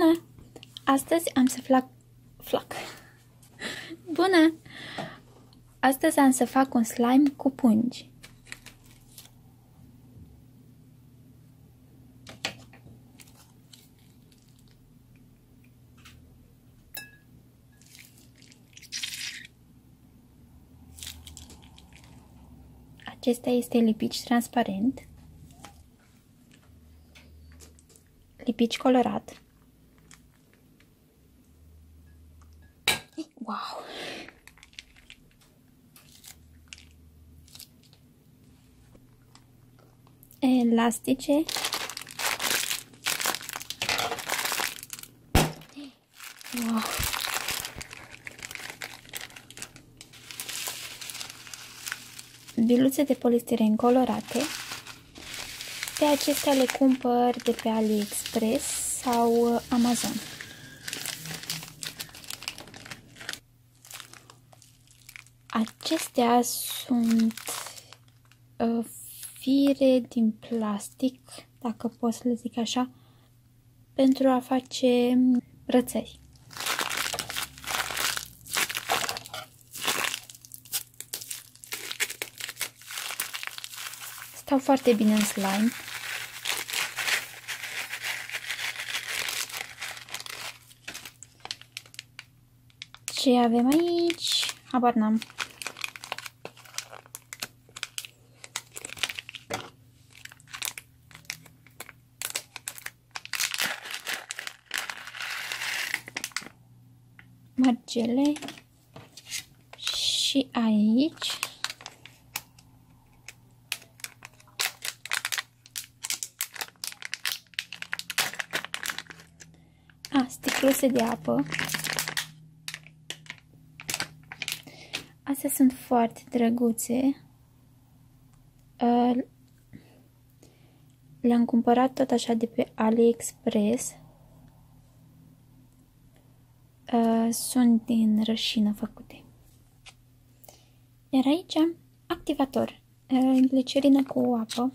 Bună! Astăzi am să Bună! Astăzi am să fac un slime cu pungi. Acesta este lipici transparent, lipici colorat. Wow! Elastice. Wow! Biluțe de polistiren colorate. Pe acestea le cumpăr de pe AliExpress sau Amazon. Acestea sunt fire din plastic, dacă pot să le zic așa, pentru a face brățări. Stau foarte bine în slime. Ce avem aici? Habar n-am. Mărgele și aici sticluțe de apă. Astea sunt foarte drăguțe. Le-am cumpărat tot așa de pe AliExpress. Sunt din rășină făcute. Iar aici, activator. Glicerină cu apă.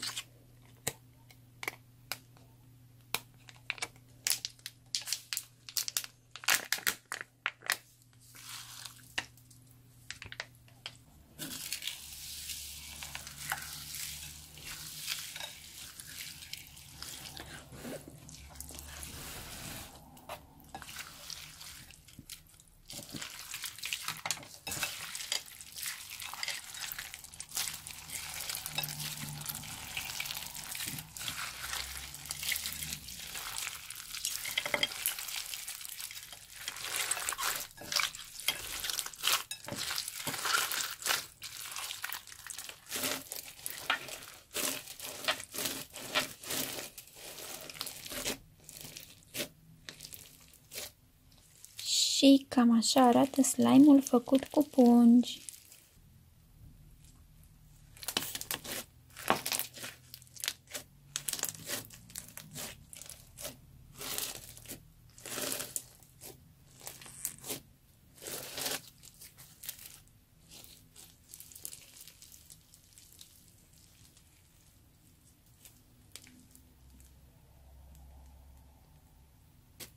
Și cam așa arată slime-ul făcut cu pungi.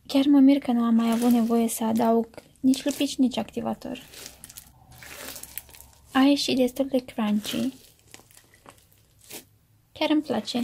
Chiar mă mir că nu am mai avut nevoie să adaug nici lipici, nici activator. A ieșit destul de crunchy. Chiar îmi place.